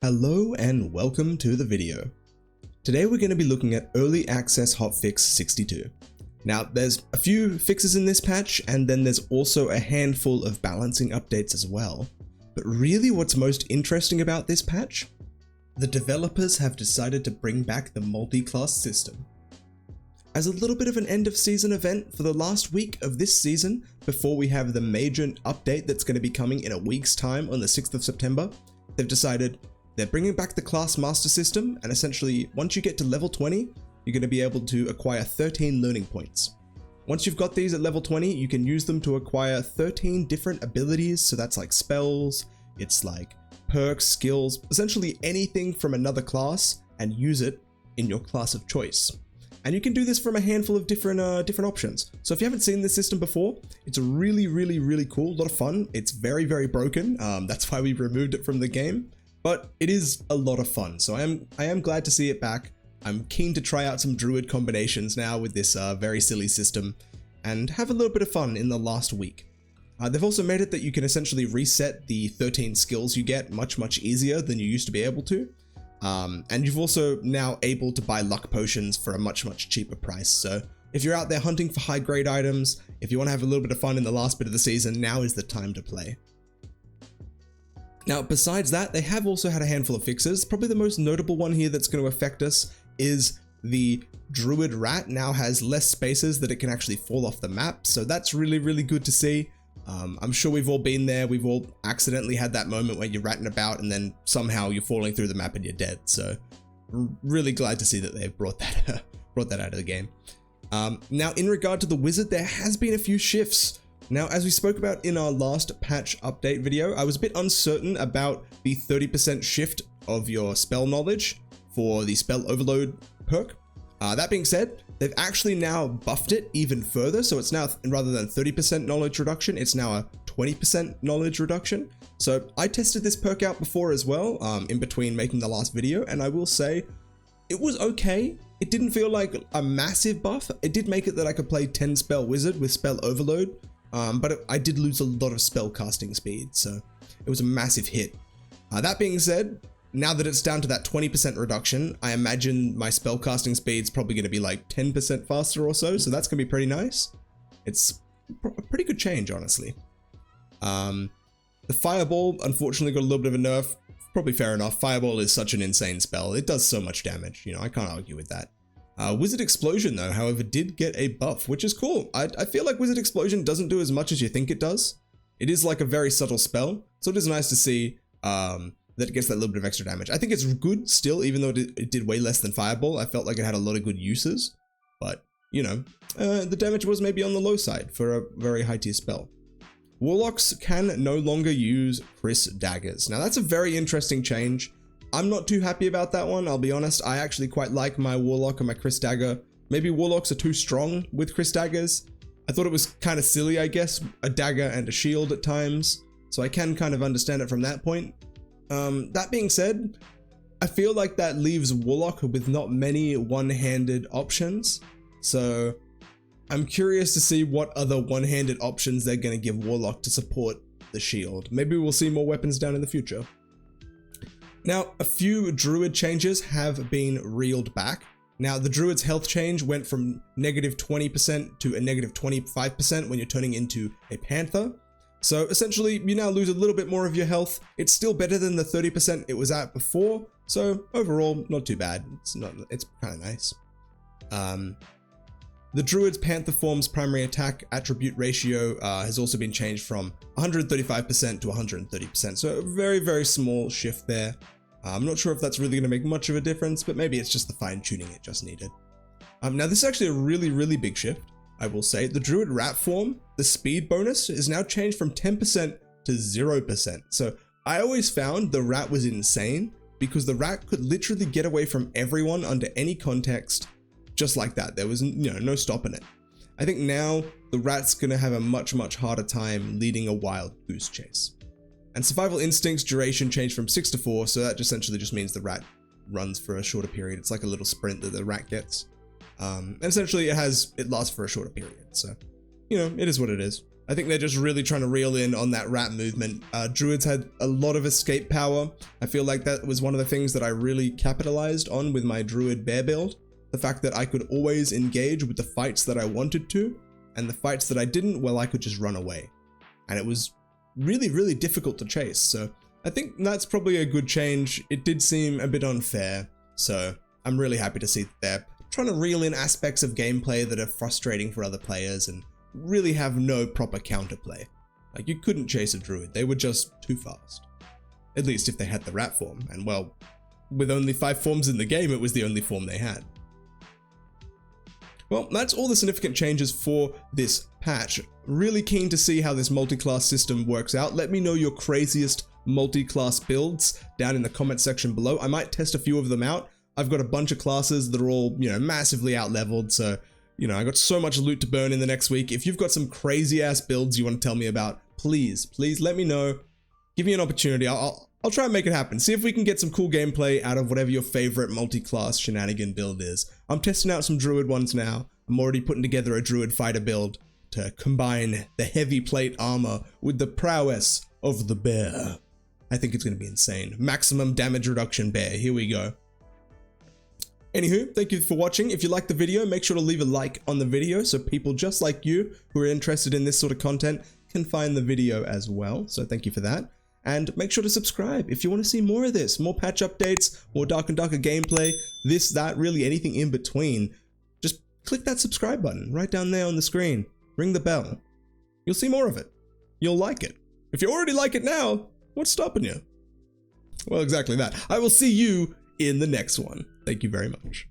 Hello and welcome to the video. Today we're going to be looking at Early Access Hotfix 62. Now there's a few fixes in this patch and then there's also a handful of balancing updates as well. But really what's most interesting about this patch? The developers have decided to bring back the multiclass system. As a little bit of an end of season event for the last week of this season, before we have the major update that's going to be coming in a week's time on the 6th of September, they've decided they're bringing back the class master system, and essentially once you get to level 20, you're going to be able to acquire 13 learning points. Once you've got these at level 20, you can use them to acquire 13 different abilities, so that's like spells, it's like perks, skills, essentially anything from another class, and use it in your class of choice. And you can do this from a handful of different options. So if you haven't seen this system before, it's really cool, a lot of fun. It's very broken, that's why we removed it from the game. But it is a lot of fun, so I am glad to see it back. I'm keen to try out some druid combinations now with this very silly system and have a little bit of fun in the last week. They've also made it that you can essentially reset the 13 skills you get much easier than you used to be able to. And you've also now able to buy luck potions for a much cheaper price. So if you're out there hunting for high grade items, if you want to have a little bit of fun in the last bit of the season, now is the time to play. Now, besides that, they have also had a handful of fixes. Probably the most notable one here that's going to affect us is the druid rat now has less spaces that it can actually fall off the map. So that's really good to see. I'm sure we've all been there. We've all accidentally had that moment where you're ratting about and then somehow you're falling through the map and you're dead. So really glad to see that they've brought that out of the game. Now, in regard to the wizard, there has been a few shifts. Now, as we spoke about in our last patch update video, I was a bit uncertain about the 30% shift of your spell knowledge for the spell overload perk. That being said, they've actually now buffed it even further. So it's now, rather than 30% knowledge reduction, it's now a 20% knowledge reduction. So I tested this perk out before as well, in between making the last video, and I will say it was okay. It didn't feel like a massive buff. It did make it that I could play 10 spell wizard with spell overload. But I did lose a lot of spell casting speed, so it was a massive hit. That being said, now that it's down to that 20% reduction, I imagine my spell casting speed's probably going to be like 10% faster or so that's going to be pretty nice. It's a pretty good change, honestly. The Fireball, unfortunately, got a little bit of a nerf. Probably fair enough. Fireball is such an insane spell. It does so much damage, you know, I can't argue with that. Wizard Explosion, though, however, did get a buff, which is cool. I feel like Wizard Explosion doesn't do as much as you think it does. It is like a very subtle spell, so it is nice to see that it gets that little bit of extra damage. I think it's good still, even though it did way less than Fireball. I felt like it had a lot of good uses, but, you know, the damage was maybe on the low side for a very high tier spell. Warlocks can no longer use Chris daggers. Now, that's a very interesting change. I'm not too happy about that one, I'll be honest. I actually quite like my Warlock and my Chris Dagger. Maybe Warlocks are too strong with Chris Daggers. I thought it was kind of silly, I guess, a dagger and a shield at times, so I can kind of understand it from that point. That being said, I feel like that leaves Warlock with not many one-handed options, so I'm curious to see what other one-handed options they're going to give Warlock to support the shield. Maybe we'll see more weapons down in the future. Now, a few druid changes have been reeled back. Now, the druid's health change went from negative 20% to a negative 25% when you're turning into a panther. So essentially, you now lose a little bit more of your health. It's still better than the 30% it was at before. So overall, not too bad. It's kind of nice. The druid's panther form's primary attack attribute ratio has also been changed from 135% to 130%. So a very small shift there. I'm not sure if that's really going to make much of a difference, but maybe it's just the fine tuning it just needed. Now this is actually a really big shift, I will say. The druid rat form, the speed bonus, is now changed from 10% to 0%. So I always found the rat was insane because the rat could literally get away from everyone under any context just like that. There was no stopping it. I think now the rat's going to have a much harder time leading a wild goose chase. And survival instincts duration changed from 6 to 4, so that essentially just means the rat runs for a shorter period. It's like a little sprint that the rat gets. And essentially it lasts for a shorter period, so, you know, it is what it is. I think they're just really trying to reel in on that rat movement. Druids had a lot of escape power. I feel like that was one of the things that I really capitalized on with my Druid bear build. The fact that I could always engage with the fights that I wanted to, and the fights that I didn't, well, I could just run away. And it was really, really difficult to chase. So I think that's probably a good change. It did seem a bit unfair. So I'm really happy to see that they're trying to reel in aspects of gameplay that are frustrating for other players and really have no proper counterplay. Like, you couldn't chase a druid, they were just too fast. At least if they had the rat form, and well, with only 5 forms in the game, it was the only form they had. Well, that's all the significant changes for this patch. Really keen to see how this multi-class system works out. Let me know your craziest multi-class builds down in the comment section below. I might test a few of them out. I've got a bunch of classes that are all, massively out-leveled, so I got so much loot to burn in the next week. If you've got some crazy ass builds you want to tell me about, please let me know. Give me an opportunity. I'll try and make it happen. See if we can get some cool gameplay out of whatever your favorite multi-class shenanigan build is. I'm testing out some druid ones now. I'm already putting together a druid fighter build to combine the heavy plate armor with the prowess of the bear. I think it's going to be insane. Maximum damage reduction bear. Here we go. Anywho, thank you for watching. If you liked the video, make sure to leave a like on the video so people just like you who are interested in this sort of content can find the video as well. So thank you for that. And make sure to subscribe if you want to see more of this, more patch updates, more Dark and Darker gameplay, this, that, really anything in between. Just click that subscribe button right down there on the screen. Ring the bell. You'll see more of it. You'll like it. If you already like it now, what's stopping you? Well, exactly that. I will see you in the next one. Thank you very much.